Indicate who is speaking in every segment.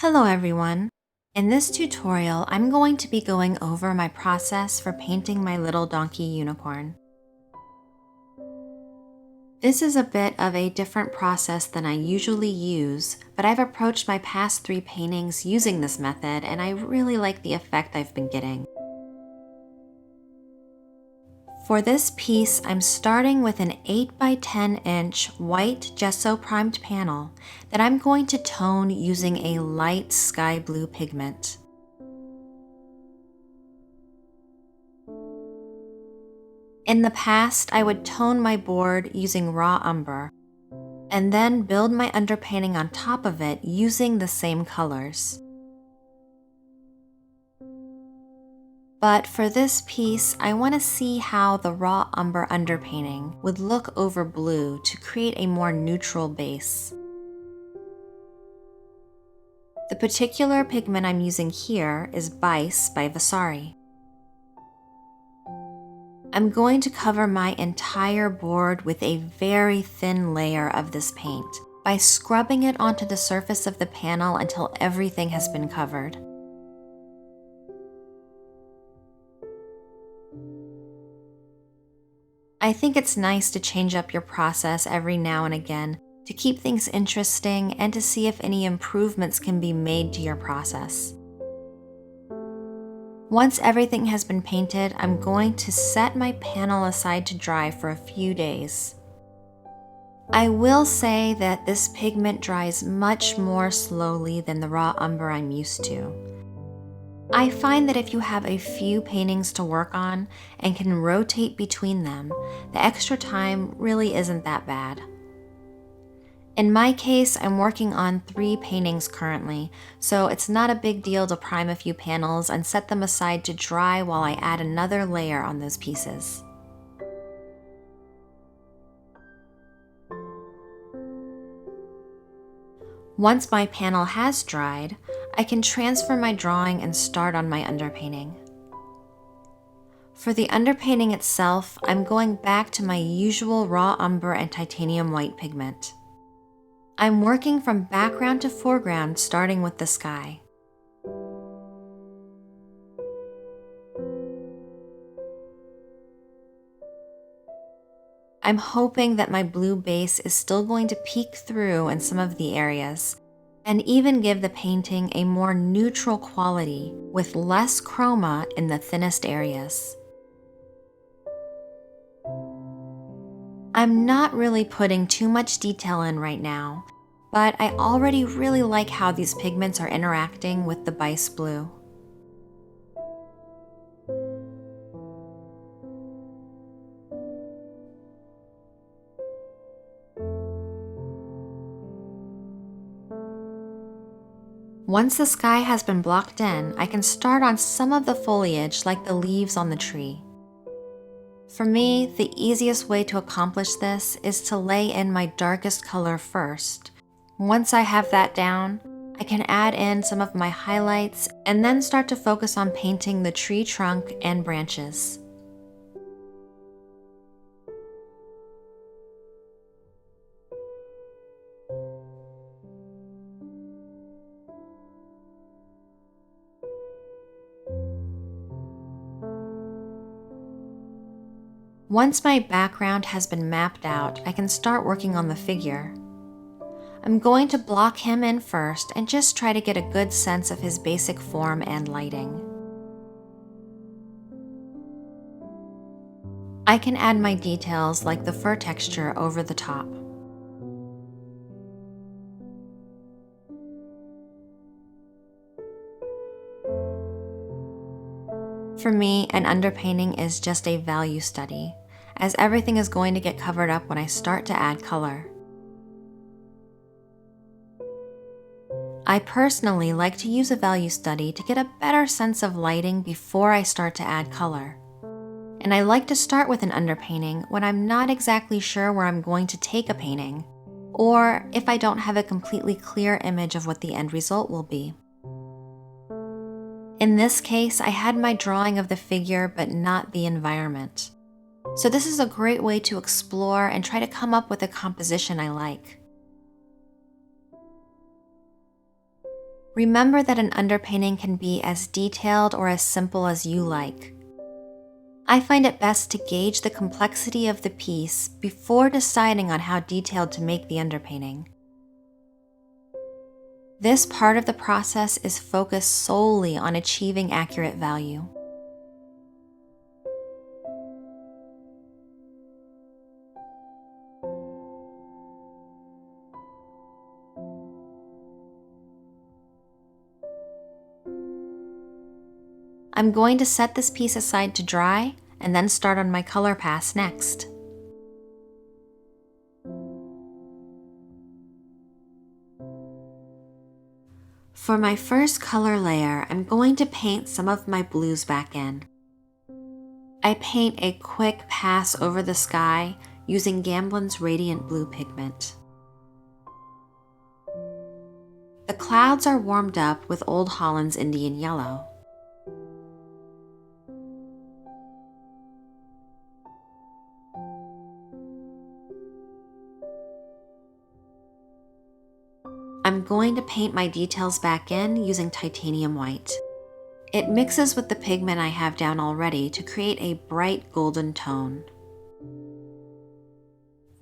Speaker 1: Hello everyone. In this tutorial, I'm going to be going over my process for painting my little donkey unicorn. This is a bit of a different process than I usually use, but I've approached my past 3 paintings using this method and I really like the effect I've been getting. For this piece, I'm starting with an 8 by 10 inch white gesso primed panel that I'm going to tone using a light sky blue pigment. In the past, I would tone my board using raw umber, and then build my underpainting on top of it using the same colors. But for this piece, I want to see how the raw umber underpainting would look over blue to create a more neutral base. The particular pigment I'm using here is Bice by Vasari. I'm going to cover my entire board with a very thin layer of this paint by scrubbing it onto the surface of the panel until everything has been covered. I think it's nice to change up your process every now and again to keep things interesting and to see if any improvements can be made to your process. Once everything has been painted, I'm going to set my panel aside to dry for a few days. I will say that this pigment dries much more slowly than the raw umber I'm used to. I find that if you have a few paintings to work on and can rotate between them, the extra time really isn't that bad. In my case, I'm working on 3 paintings currently, so it's not a big deal to prime a few panels and set them aside to dry while I add another layer on those pieces. Once my panel has dried, I can transfer my drawing and start on my underpainting. For the underpainting itself, I'm going back to my usual raw umber and titanium white pigment. I'm working from background to foreground, starting with the sky. I'm hoping that my blue base is still going to peek through in some of the areas, and even give the painting a more neutral quality with less chroma in the thinnest areas. I'm not really putting too much detail in right now, but I already really like how these pigments are interacting with the Bice blue. Once the sky has been blocked in, I can start on some of the foliage like the leaves on the tree. For me, the easiest way to accomplish this is to lay in my darkest color first. Once I have that down, I can add in some of my highlights and then start to focus on painting the tree trunk and branches. Once my background has been mapped out, I can start working on the figure. I'm going to block him in first and just try to get a good sense of his basic form and lighting. I can add my details like the fur texture over the top. For me, an underpainting is just a value study, as everything is going to get covered up when I start to add color. I personally like to use a value study to get a better sense of lighting before I start to add color. And I like to start with an underpainting when I'm not exactly sure where I'm going to take a painting, or if I don't have a completely clear image of what the end result will be. In this case, I had my drawing of the figure but not the environment. So this is a great way to explore and try to come up with a composition I like. Remember that an underpainting can be as detailed or as simple as you like. I find it best to gauge the complexity of the piece before deciding on how detailed to make the underpainting. This part of the process is focused solely on achieving accurate value. I'm going to set this piece aside to dry and then start on my color pass next. For my first color layer, I'm going to paint some of my blues back in. I paint a quick pass over the sky using Gamblin's Radiant Blue pigment. The clouds are warmed up with Old Holland's Indian Yellow. I'm going to paint my details back in using titanium white. It mixes with the pigment I have down already to create a bright golden tone.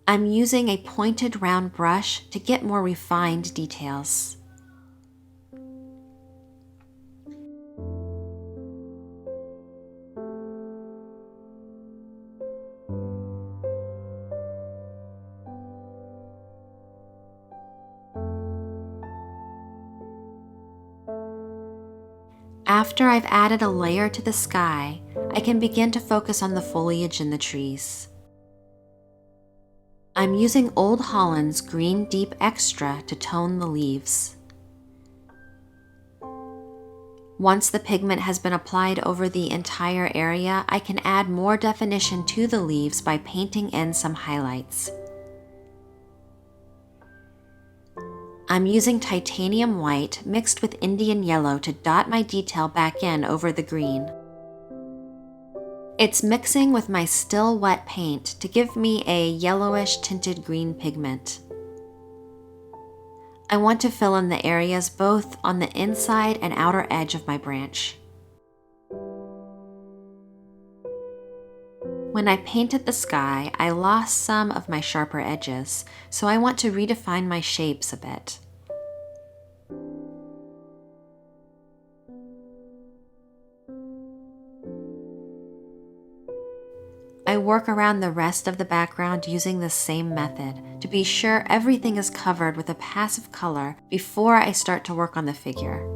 Speaker 1: I'm using a pointed round brush to get more refined details. After I've added a layer to the sky, I can begin to focus on the foliage in the trees. I'm using Old Holland's Green Deep Extra to tone the leaves. Once the pigment has been applied over the entire area, I can add more definition to the leaves by painting in some highlights. I'm using titanium white mixed with Indian yellow to dot my detail back in over the green. It's mixing with my still wet paint to give me a yellowish tinted green pigment. I want to fill in the areas both on the inside and outer edge of my branch. When I painted the sky, I lost some of my sharper edges, so I want to redefine my shapes a bit. I work around the rest of the background using the same method to be sure everything is covered with a passive color before I start to work on the figure.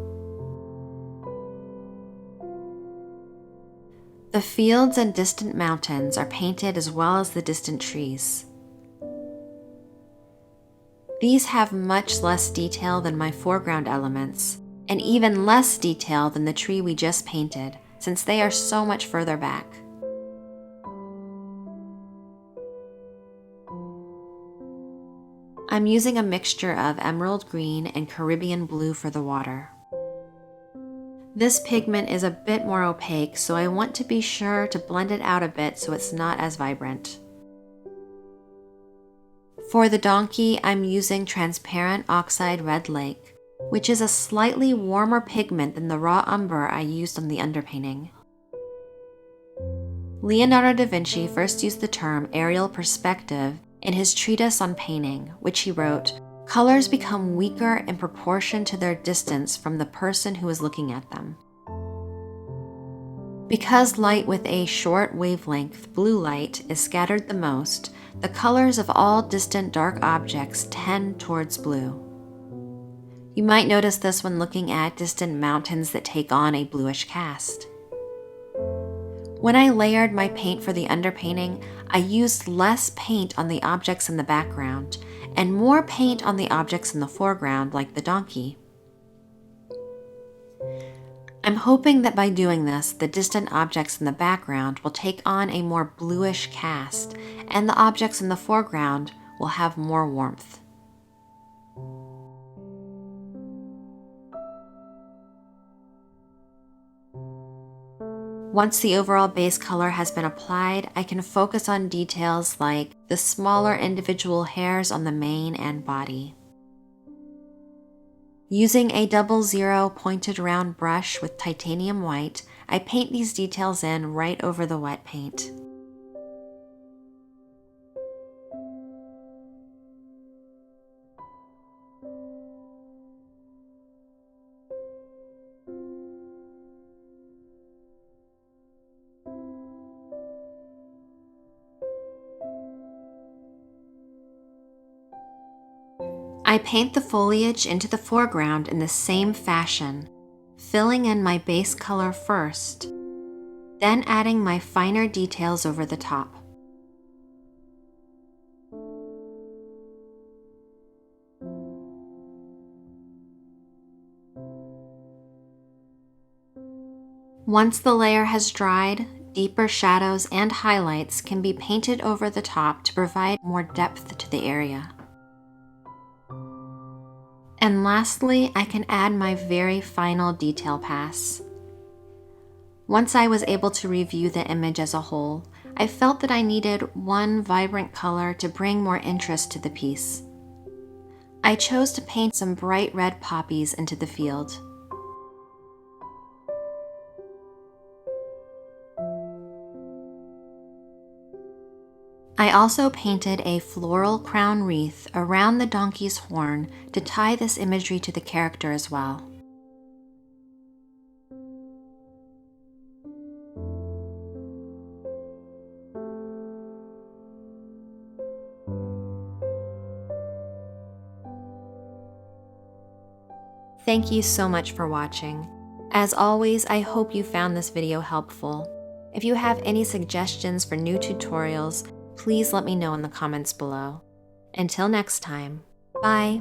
Speaker 1: The fields and distant mountains are painted as well as the distant trees. These have much less detail than my foreground elements, and even less detail than the tree we just painted, since they are so much further back. I'm using a mixture of emerald green and Caribbean blue for the water. This pigment is a bit more opaque, so I want to be sure to blend it out a bit so it's not as vibrant. For the donkey, I'm using transparent oxide red lake, which is a slightly warmer pigment than the raw umber I used on the underpainting. Leonardo da Vinci first used the term aerial perspective in his treatise on painting, which he wrote, "Colors become weaker in proportion to their distance from the person who is looking at them." Because light with a short wavelength, blue light, is scattered the most, the colors of all distant dark objects tend towards blue. You might notice this when looking at distant mountains that take on a bluish cast. When I layered my paint for the underpainting, I used less paint on the objects in the background and more paint on the objects in the foreground, like the donkey. I'm hoping that by doing this, the distant objects in the background will take on a more bluish cast, and the objects in the foreground will have more warmth. Once the overall base color has been applied, I can focus on details like the smaller individual hairs on the mane and body. Using a 00 pointed round brush with titanium white, I paint these details in right over the wet paint. I paint the foliage into the foreground in the same fashion, filling in my base color first, then adding my finer details over the top. Once the layer has dried, deeper shadows and highlights can be painted over the top to provide more depth to the area. And lastly, I can add my very final detail pass. Once I was able to review the image as a whole, I felt that I needed one vibrant color to bring more interest to the piece. I chose to paint some bright red poppies into the field. I also painted a floral crown wreath around the donkey's horn to tie this imagery to the character as well. Thank you so much for watching. As always, I hope you found this video helpful. If you have any suggestions for new tutorials, please let me know in the comments below. Until next time, bye!